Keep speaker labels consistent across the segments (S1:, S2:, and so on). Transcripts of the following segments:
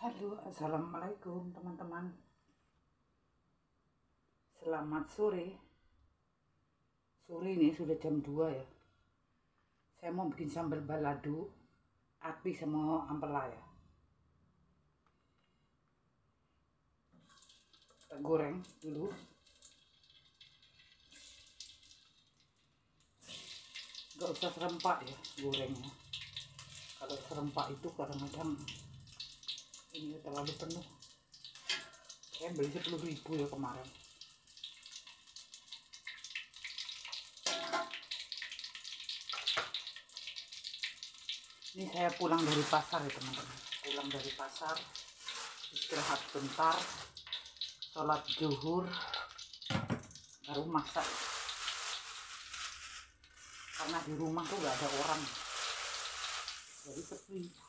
S1: Halo, assalamualaikum teman-teman. Selamat sore. Sore ini sudah jam 2 ya. Saya mau bikin sambal balado, api sama ampela ya. Kita goreng dulu. Gak usah serempak ya gorengnya. Kalau serempak itu kadang-kadang ini terlalu penuh. Saya beli 10.000 ya kemarin. Ini saya pulang dari pasar ya teman-teman. Pulang dari pasar, istirahat bentar, sholat zuhur, baru masak. Karena di rumah tuh gak ada orang, jadi sepi.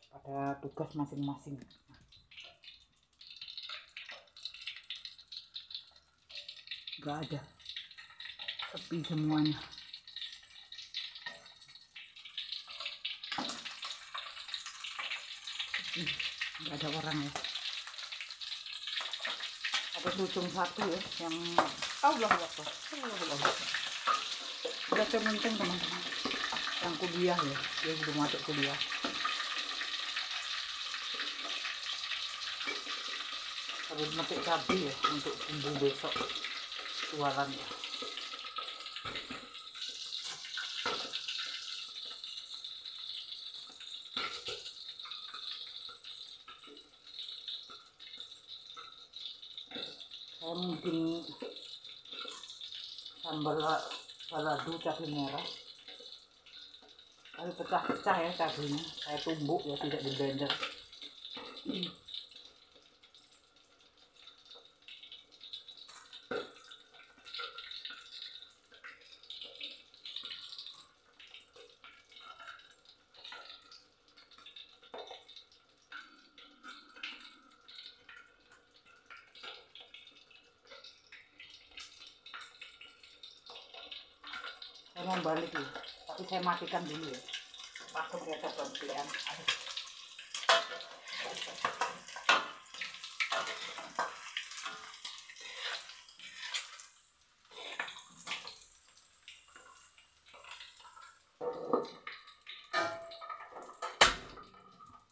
S1: Pada tugas masing-masing. Gak ada, sepi semuanya. Nggak ada orang ya. Ada kucing satu ya yang Allah udah penting teman-teman, yang kuliah ya, dia belum masuk kuliah. Harus metik cabai ya untuk bumbu besok jualan ya. Saya mungkin sambal balado cabai merah, tapi pecah-pecah ya cabainya. Saya tumbuk ya, tidak di blender. Saya mau balik ya, tapi saya matikan dulu ya. Masuk ya ke pembelian.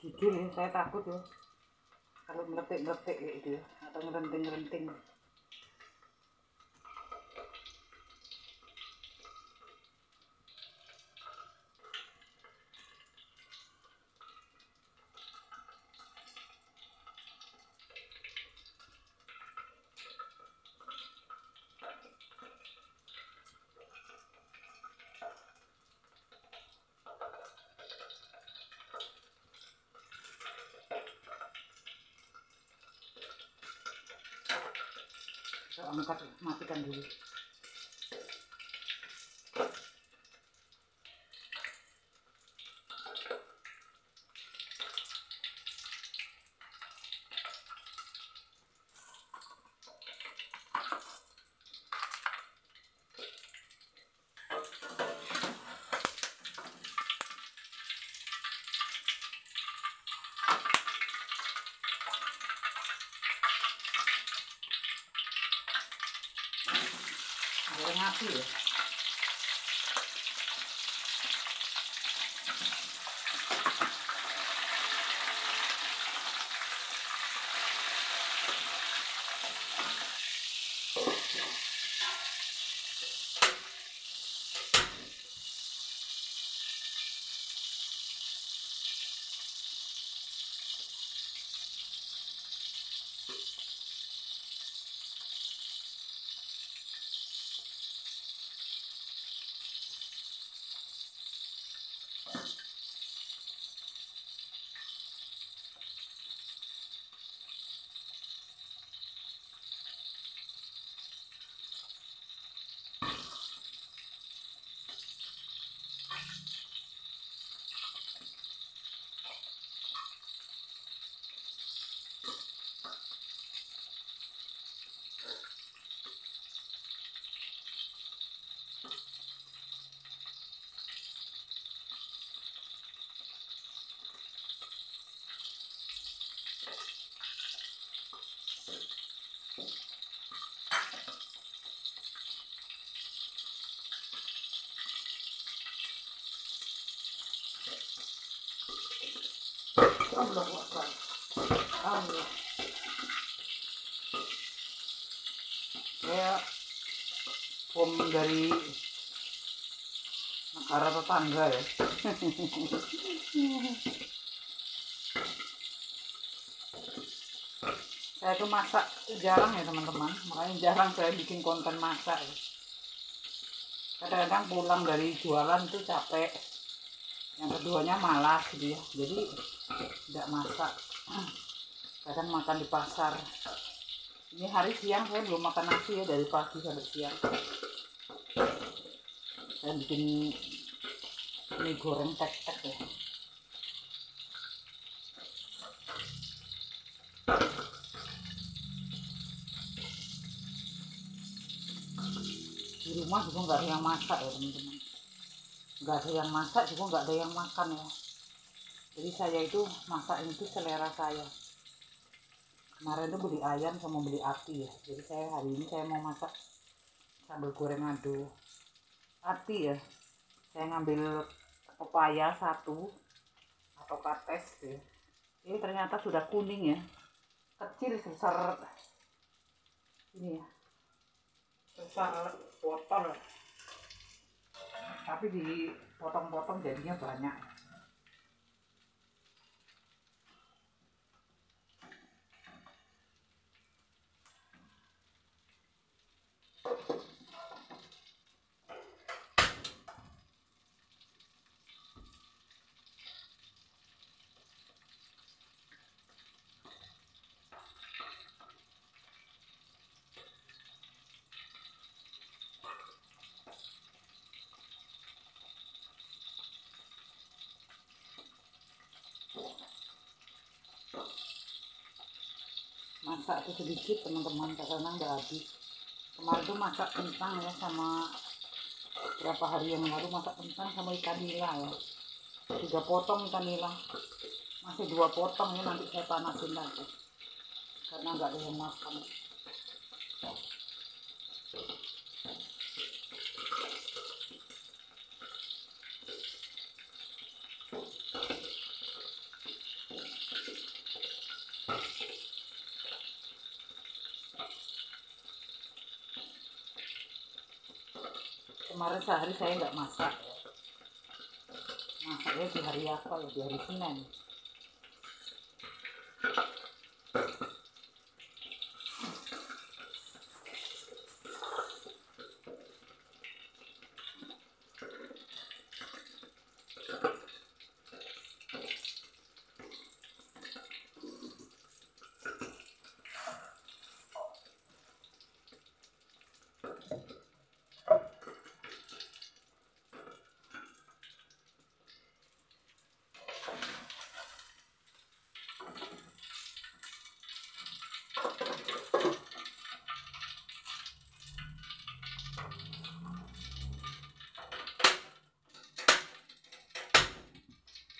S1: Jujur ya, saya takut ya kalau meletik-meletik kayak gitu ya, atau ngerenting-ngerenting. Saya angkat, matikan dulu. Goreng api ya. Allahu Akbar. Allah. Kayak bom dari negara tetangga ya. Saya tuh masak jarang ya teman-teman, makanya jarang saya bikin konten masak ya. Kadang-kadang pulang dari jualan tuh capek, yang keduanya malas gitu ya, jadi tidak masak. Kadang makan di pasar. Ini hari siang saya belum makan nasi ya, dari pagi sampai siang. Saya bikin mie goreng tek-tek ya. Di rumah juga nggak ada yang masak ya teman-teman. Nggak ada yang masak juga nggak ada yang makan ya. Jadi saya itu masak itu selera saya. Kemarin tuh beli ayam sama beli ati ya. Jadi hari ini saya mau masak sambal goreng ado ati ya. Saya ngambil pepaya 1 atau kates ya. Ini ternyata sudah kuning ya. Kecil sebesar ini ya. Besar botol. Tapi dipotong-potong jadinya banyak. Masak tuh sedikit teman-teman, karena nggak habis. Kemarin tuh masak kentang ya, sama berapa hari yang lalu masak kentang sama ikan nila ya. 3 potong ikan nila, masih 2 potong ya, nanti saya panasin lagi karena nggak ada yang makan. Kemarin sehari saya nggak masak ya. Masaknya di hari apa ya, di hari Senin.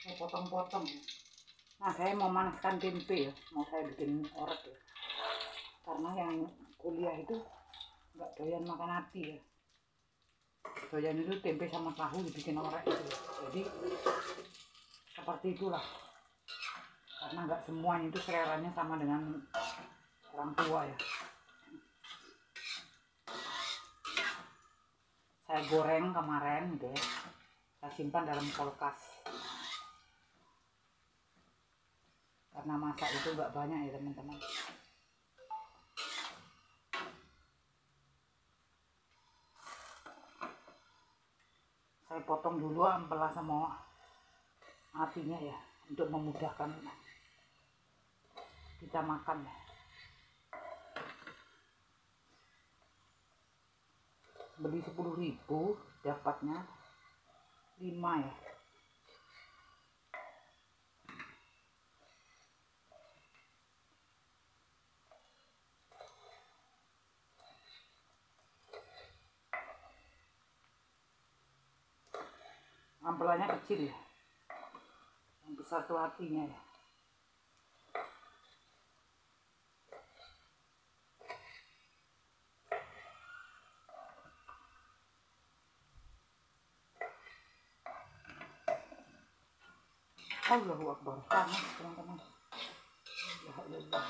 S1: Saya potong-potong ya. Nah, saya mau manaskan tempe ya, mau saya bikin orek ya. Karena yang kuliah itu nggak doyan makan hati ya. Doyan itu tempe sama tahu dibikin orek gitu. Jadi seperti itulah. Karena nggak semuanya itu seleranya sama dengan orang tua ya. Saya goreng kemarin gitu ya. Saya simpan dalam kulkas. Karena masak itu nggak banyak ya teman-teman. Saya potong dulu ampela sama atinya ya, untuk memudahkan kita makan ya. Beli 10.000 dapatnya 5 ya. Ampelanya kecil ya, yang besar tuh hatinya ya. Allahu Akbar, panas teman-teman. Ya Allah.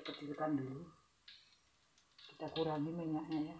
S1: Kecilkan dulu, kita kurangi minyaknya ya.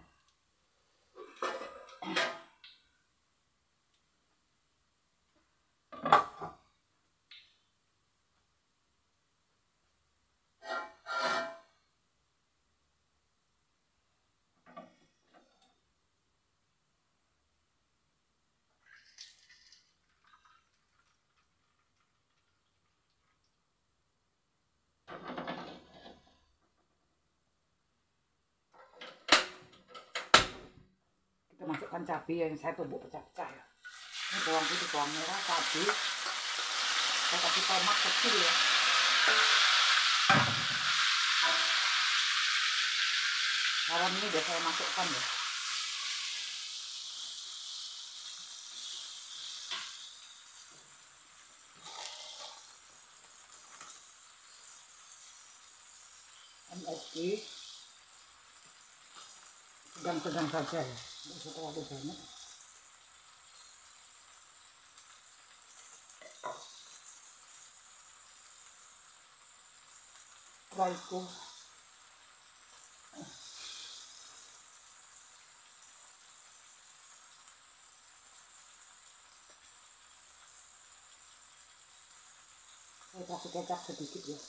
S1: Kita masukkan cabai yang saya tumbuk pecah-pecah ya. Ini bawang putih, bawang merah, cabai. Saya kasih tomat kecil ya. Garam ini udah saya masukkan ya. MSG sedang-sedang saja ya, tidak terlalu banyak. Setelah itu saya kasih kecap sedikit ya.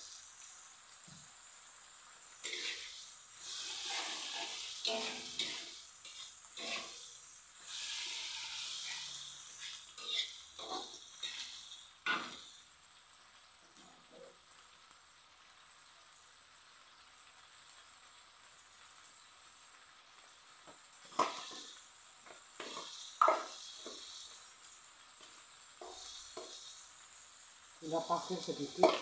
S1: Gula pasir sedikit. Jadi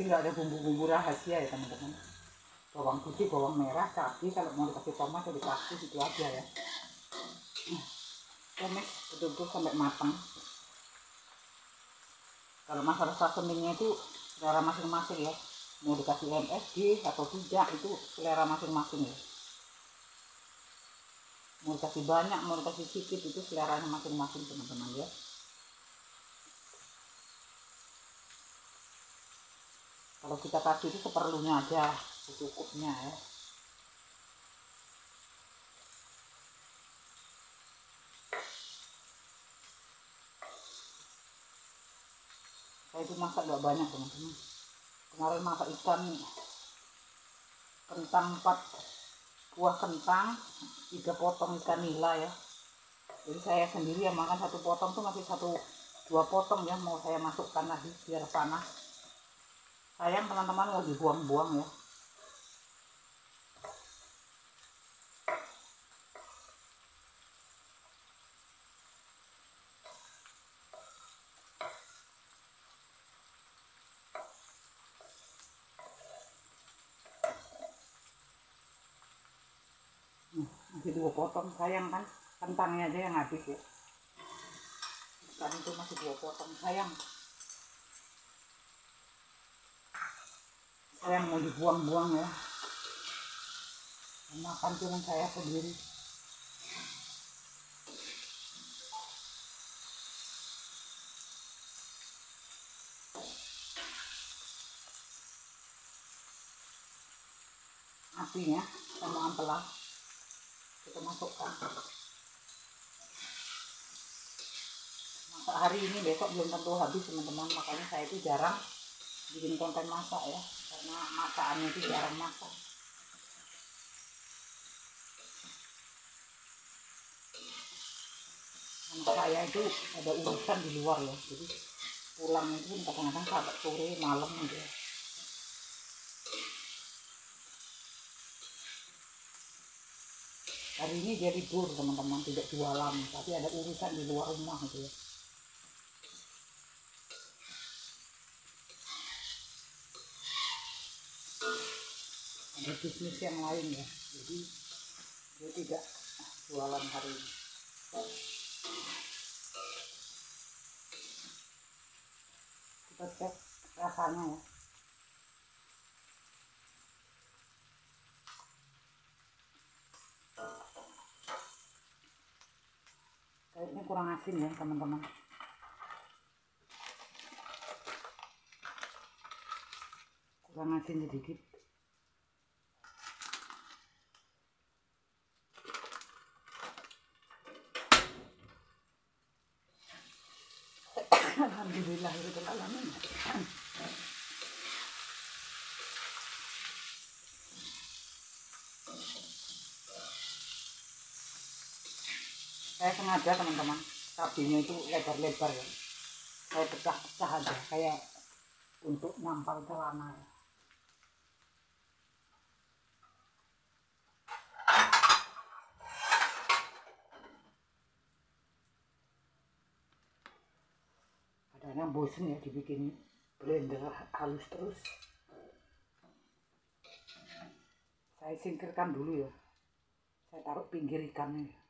S1: nggak ada bumbu-bumbu rahasia ya teman-teman. Bawang putih, bawang merah, cabai, kalau mau dikasih tomat ya dikasih, itu aja ya. Tumis betul-betul sampai matang. Kalau masalah seasoningnya itu selera masing-masing ya, mau dikasih MSG atau tidak itu selera masing-masing ya. Mau dikasih banyak, mau dikasih sedikit itu seleranya masing-masing teman-teman ya. Kalau kita kasih itu seperlunya aja, secukupnya ya. Saya itu masak gak banyak teman-teman. Kemarin masak ikan kentang 4 buah kentang, 3 potong ikan nila ya. Jadi saya sendiri yang makan 1 potong tuh masih 1-2 potong ya, mau saya masukkan lagi biar panas. Sayang teman-teman lagi buang-buang ya. Masih 2 potong, sayang kan kentangnya aja yang habis ya. Ikan itu masih 2 potong, sayang mau dibuang-buang ya. Makan cuma saya sendiri. Apinya sama ampela kita masukkan. Masak hari ini besok belum tentu habis teman-teman, makanya saya itu jarang bikin konten masak ya. karena masakannya itu jarang masak. Karena saya itu ada urusan di luar ya, jadi pulang itu kadang-kadang sampai sore malam gitu ya. Hari ini dia libur teman-teman, tidak jualan, tapi ada urusan di luar rumah gitu ya. Ada bisnis yang lain ya, jadi dia tidak jualan hari ini. Kita cek rasanya ya. Kayaknya kurang asin ya teman-teman. Kurang asin sedikit. Alhamdulillahirobbilalamin. Saya sengaja teman-teman, cabenya itu lebar-lebar ya. Saya pecah-pecah aja kayak untuk nampal celana ya. Kadang-kadang bosen ya dibikin blender halus terus. Saya singkirkan dulu ya. Saya taruh pinggir ikannya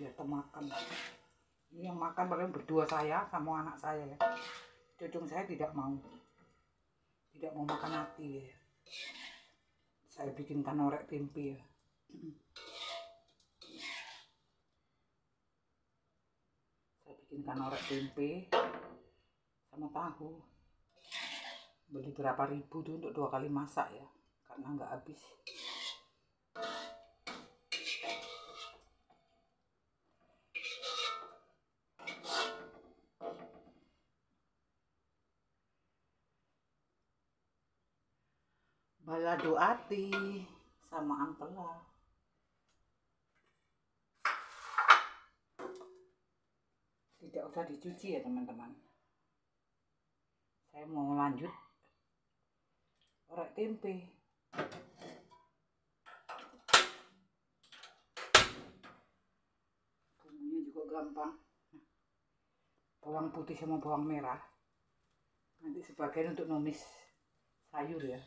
S1: biar termakan. Ini yang makan paling berdua saya sama anak saya ya. Cucung saya tidak mau makan hati ya. Saya bikinkan orek tempe ya. Saya bikinkan orek tempe sama tahu. Beli berapa ribu tuh untuk 2 kali masak ya, karena nggak habis. Balado ati sama ampela. Tidak usah dicuci ya teman-teman. Saya mau lanjut orek tempe. Bumbunya juga gampang. Bawang putih sama bawang merah. Nanti sebagian untuk numis sayur ya.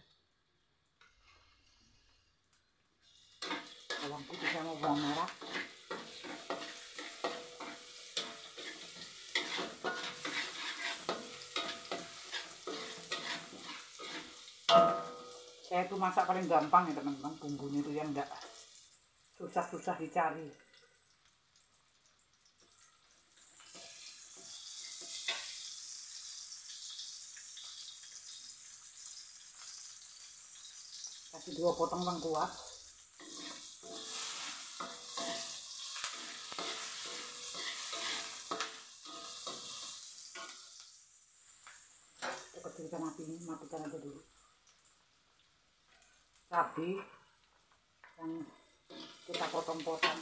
S1: Bawang putih sama bawang merah. Saya tuh masak paling gampang ya teman-teman, bumbunya itu yang enggak susah-susah dicari. Kasih 2 potong lengkuas. Kecilkan apinya, matikan aja dulu. Cabai yang kita potong-potong.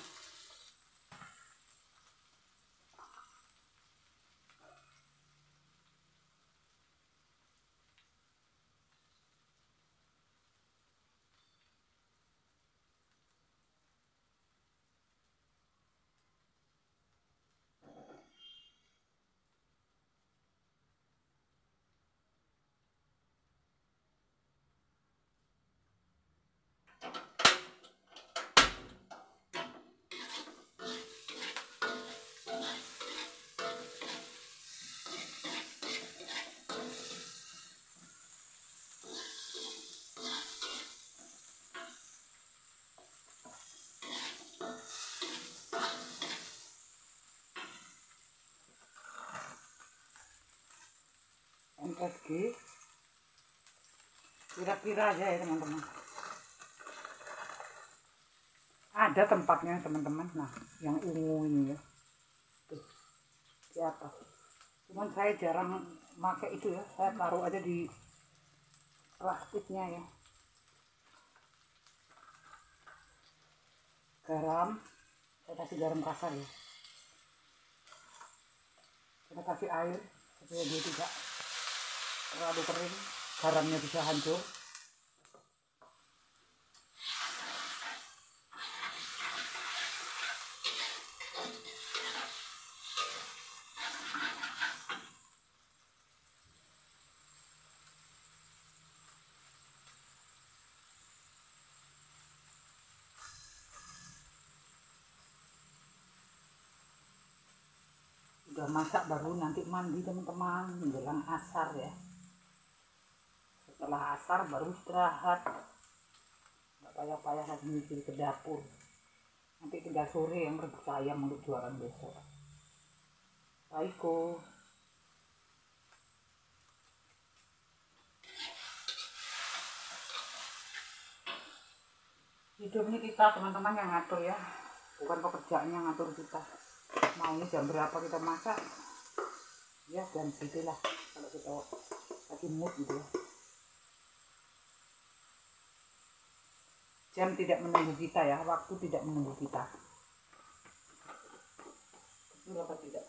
S1: MSG kira-kira aja ya teman-teman. Ada tempatnya teman-teman. Nah, yang ungu ini ya, tuh di atas. Cuman saya jarang pakai itu ya. Saya taruh aja di plastiknya ya. Garam, saya kasih garam kasar ya. Kita kasih air supaya dia tidak terlalu kering, garamnya bisa hancur. Udah masak baru nanti mandi teman-teman, menjelang asar ya. Setelah asar baru istirahat, nggak payah-payah lagi mikir ke dapur. Nanti tinggal sore yang rebus ayam untuk jualan besok. Baikku. Hidup ini kita teman-teman yang ngatur ya, bukan pekerjaan yang ngatur kita. Maunya jam berapa kita masak ya, dan segitulah kalau kita lagi mood gitu ya. Jam tidak menunggu kita ya, waktu tidak menunggu kita. Betul apa tidak?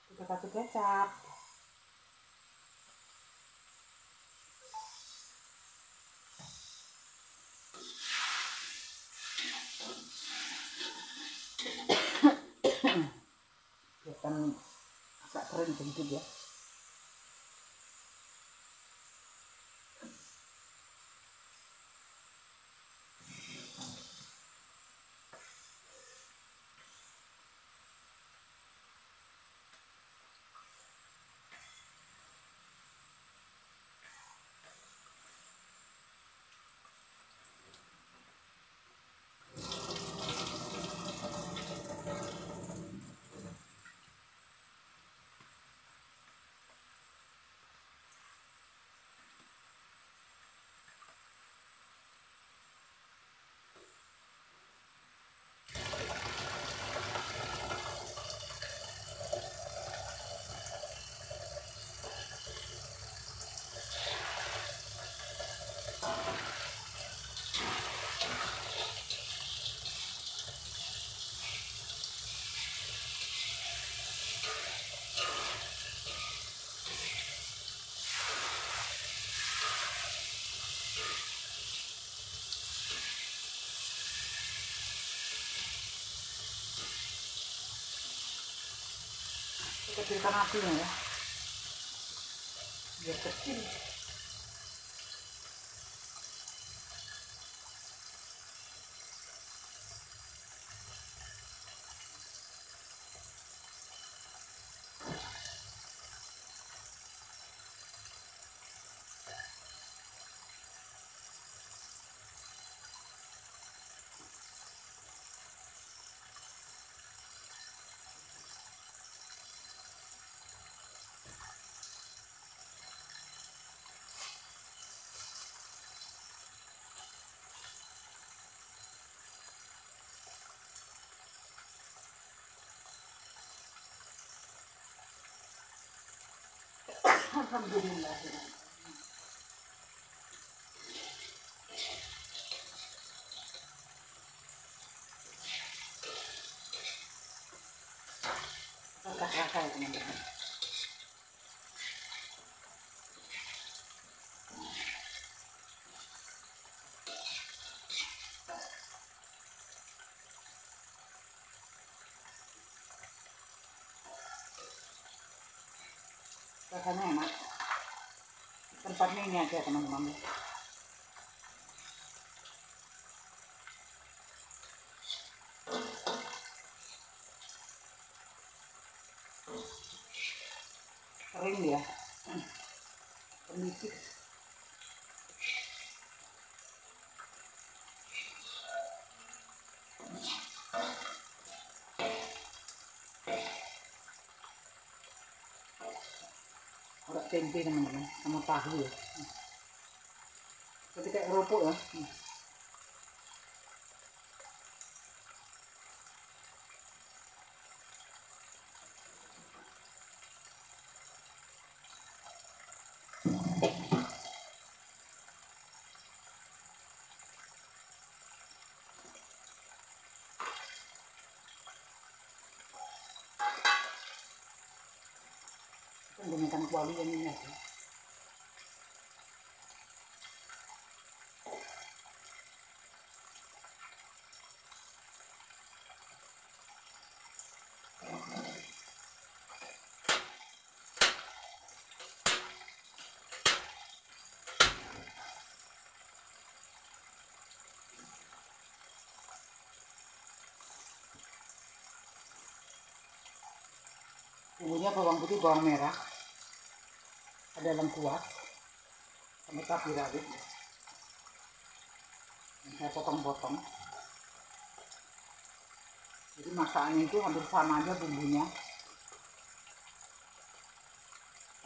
S1: Kita kasih kecap. Biarkan agak kering sedikit ya. Kecilkan apinya ya, biar kecil. Alhamdulillah. Rasa ya teman-teman. Rasanya enak. Tempatnya ini aja teman-teman. Kering dia. Sedikit. Ada tempe teman-teman, sama tahu ya. Seperti kayak kerupuk ya. menggunakan kuali yang ini aja. Bumbunya bawang putih, bawang merah, ada lengkuas, sama cabai rawit. Saya potong-potong. Jadi masakannya itu hampir sama aja bumbunya,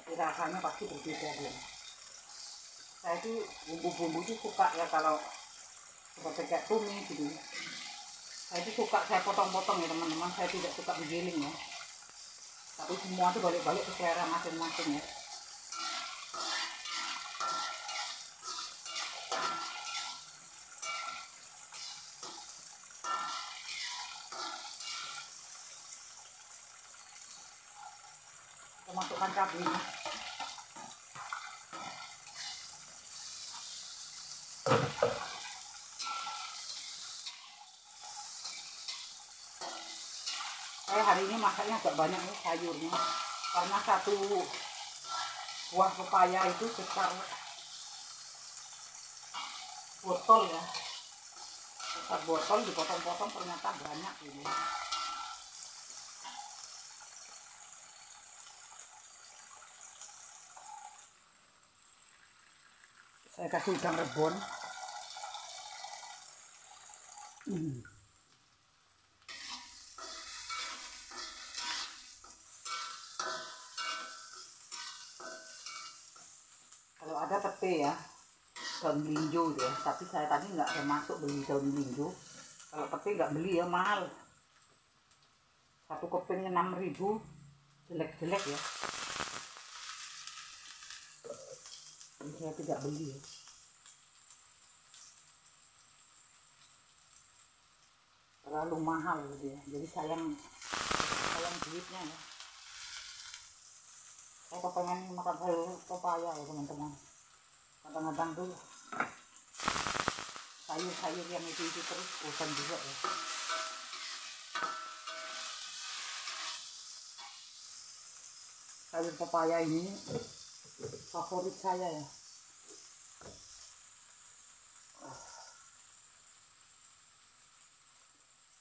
S1: tapi rasanya pasti berbeda dia. Saya itu bumbu-bumbu itu suka ya, kalau seperti kayak tumis gitu. Saya itu suka saya potong-potong ya teman-teman. Saya tidak suka digiling ya. Tapi semua itu balik-balik ke selera masing-masing ya. Kita masukkan cabenya. Saya hari ini masaknya agak banyak nih sayurnya, karena satu buah pepaya itu besar botol ya, besar botol dipotong-potong ternyata banyak ini. Saya kasih udang rebon. Kalau ada pete ya, daun melinjo ya, tapi saya tadi nggak ada masuk beli daun melinjo. Kalau pete nggak beli ya, mahal. Satu kepingnya 6.000, jelek-jelek ya. Jadi saya tidak beli ya. Terlalu mahal gitu ya. Jadi sayang duitnya ya. Saya kepengen makan sayur pepaya ya teman-teman. Kadang-kadang tuh sayur-sayur yang itu terus bosan juga ya. Sayur pepaya ini favorit saya ya.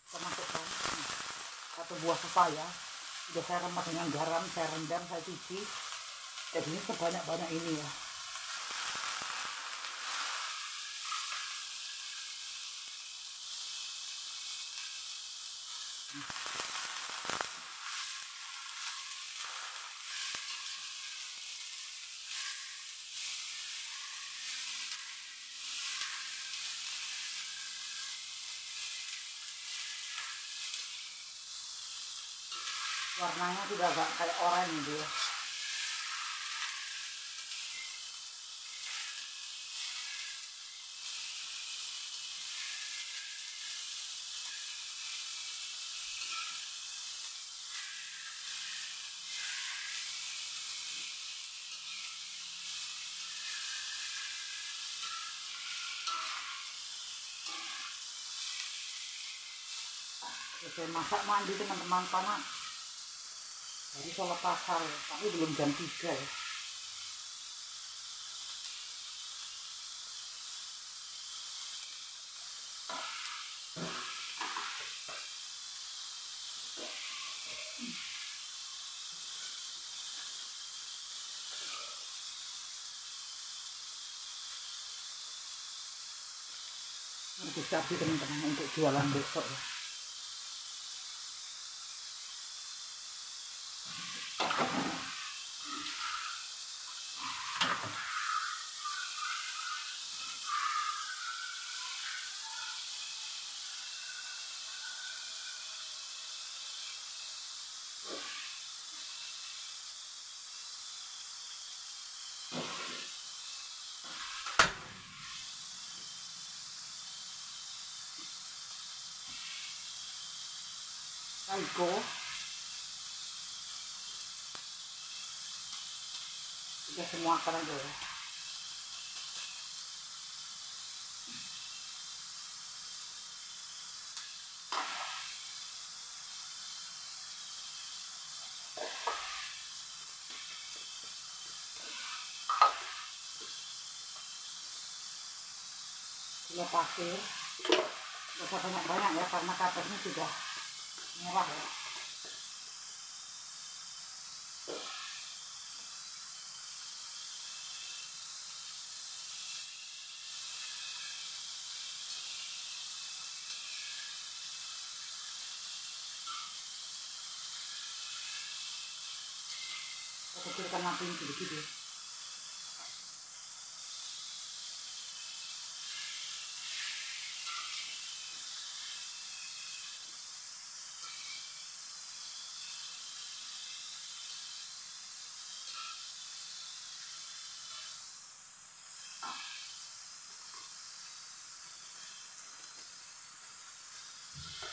S1: Kita masukkan satu buah pepaya. Udah saya remas dengan garam, saya rendam, saya cuci. Jadinya sebanyak-banyak ini ya. Warnanya sudah agak kayak oranye gitu ya. Saya masak mandi teman-teman, karena dari sholat asar tapi belum jam 3 ya. Rebus cabai teman-teman untuk jualan besok ya. Saiko Ya semua akan aja ya. Gula pasir gak usah banyak-banyak ya, karena kapasnya sudah merah ya. Kita kecilkan apinya sedikit ya.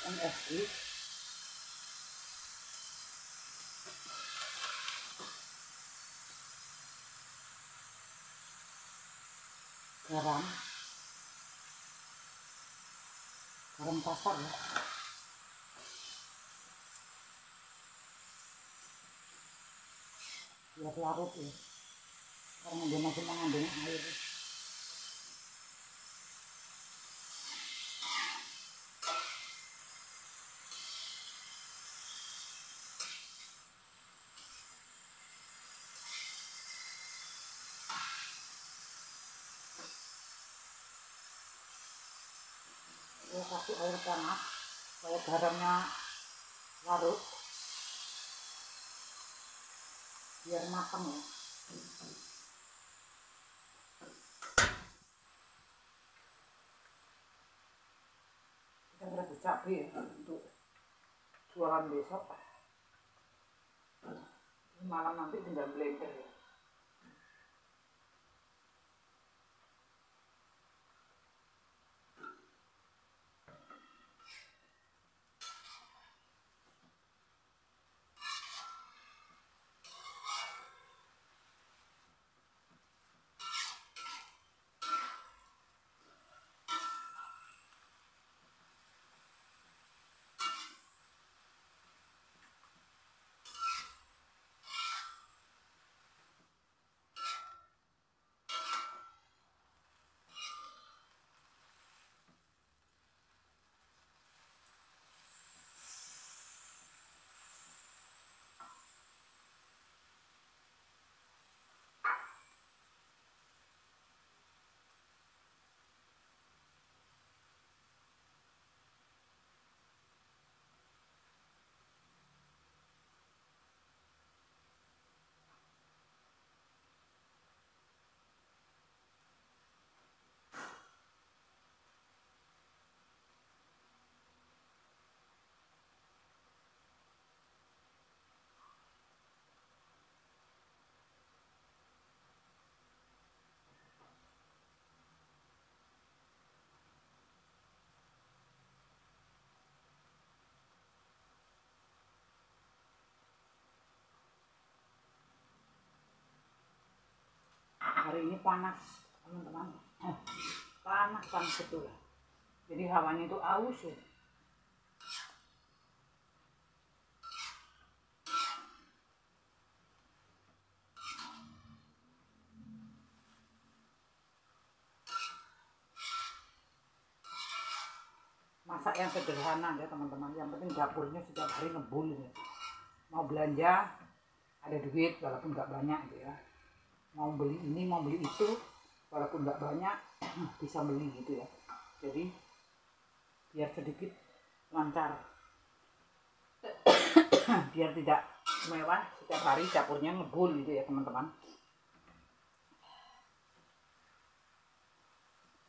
S1: MSG, garam kasar ya, biar larut ya, karena dia masih mengandung air. Saya kasih air panas supaya garamnya larut biar matang ya. Kita merebus cabai ya, untuk jualan besok. Malam nanti tinggal blender ya. Hari ini panas teman-teman, panas betul. Jadi hawanya itu aus ya. Masak yang sederhana ya teman-teman, yang penting dapurnya setiap hari ngebul ya. Mau belanja ada duit walaupun nggak banyak gitu ya, mau beli ini mau beli itu walaupun nggak banyak bisa beli gitu ya. Jadi biar sedikit lancar, biar tidak mewah, setiap hari dapurnya ngebul gitu ya teman-teman.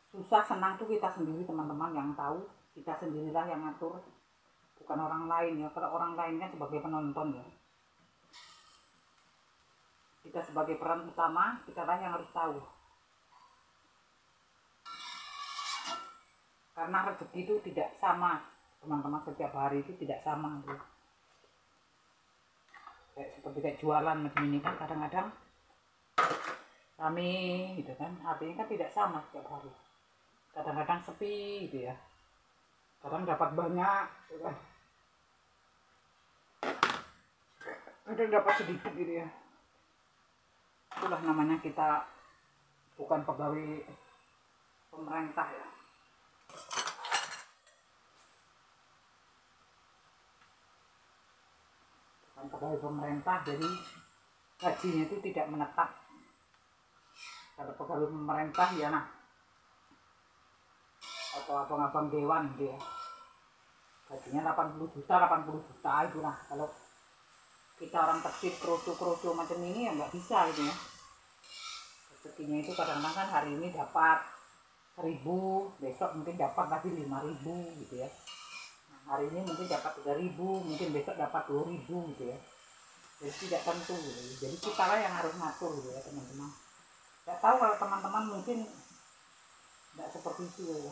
S1: Susah senang tuh kita sendiri teman-teman yang tahu, kita sendirilah yang ngatur, bukan orang lain ya. Kalau orang lain kan sebagai penonton ya, kita sebagai peran utama, kita lah yang harus tahu. Karena rezeki itu tidak sama teman-teman, setiap hari itu tidak sama gitu. Seperti kayak jualan begini kan kadang-kadang rame gitu kan, artinya kan tidak sama setiap hari. Kadang-kadang sepi gitu ya, kadang dapat banyak gitu kan, kadang dapat sedikit gitu ya. Itulah namanya kita bukan pegawai pemerintah ya. Bukan pegawai pemerintah, jadi gajinya itu tidak menetap. Kalau pegawai pemerintah ya nah, atau abang-abang dewan gitu ya, gajinya 80 juta itu nah. Kalau kita orang kecil kerucu macam ini ya nggak bisa gitu ya. Rezekinya itu kadang-kadang kan hari ini dapat 1.000, besok mungkin dapat lagi 5.000 gitu ya. Nah, hari ini mungkin dapat 3.000, mungkin besok dapat 2.000 gitu ya. Jadi tidak tentu gitu. Jadi kita lah yang harus ngatur gitu ya teman-teman. Nggak tahu kalau teman-teman mungkin nggak seperti itu ya.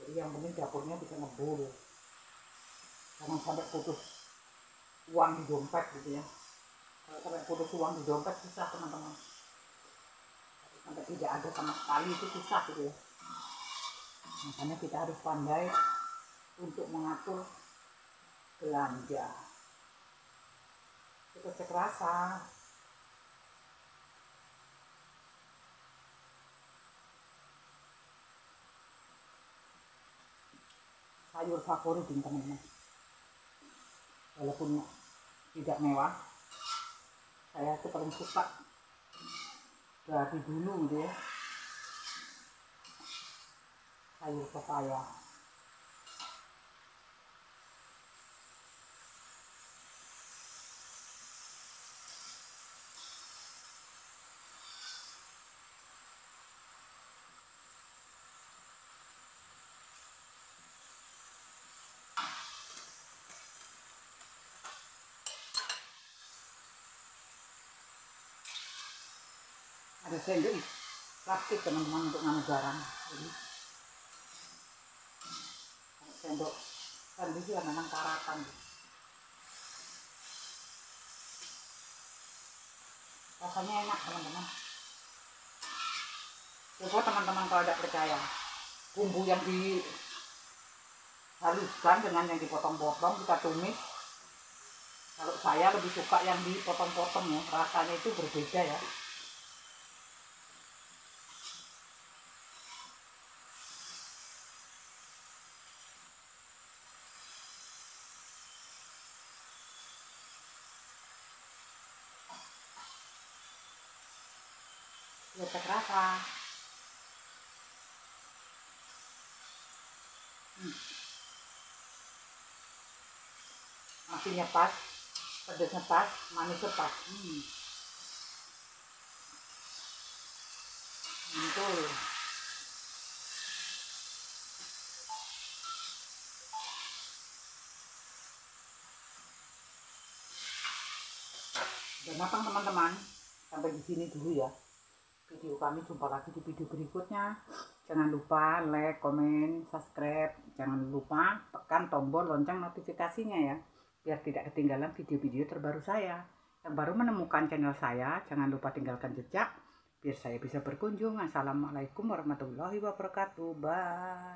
S1: Jadi yang penting dapurnya bisa ngebul, jangan sampai putus uang di dompet gitu ya. Kalau sampai putus uang di dompet susah teman-teman, sampai tidak ada sama sekali itu susah gitu ya. Makanya kita harus pandai untuk mengatur belanja. Itu kerja kerasa. Sayur favorit teman-teman, walaupun tidak mewah, saya itu paling suka dari dulu gitu ya, sayur pepaya. Ada sendok plastik teman-teman untuk nganu garam. Jadi sendok kan itu memang karatan. Rasanya enak teman-teman. Coba teman-teman kalau tidak percaya, bumbu yang dihaluskan dengan yang dipotong-potong kita tumis. Kalau saya lebih suka yang dipotong-potong ya, rasanya itu berbeda ya. Lebih terasa. Asinnya pas, pedasnya pas, manisnya pas. Mantul. Udah matang teman-teman. Sampai di sini dulu ya video kami. Jumpa lagi di video berikutnya. Jangan lupa like, komen, subscribe. Jangan lupa tekan tombol lonceng notifikasinya ya, biar tidak ketinggalan video-video terbaru saya. Yang baru menemukan channel saya, jangan lupa tinggalkan jejak biar saya bisa berkunjung. Assalamualaikum warahmatullahi wabarakatuh. Bye.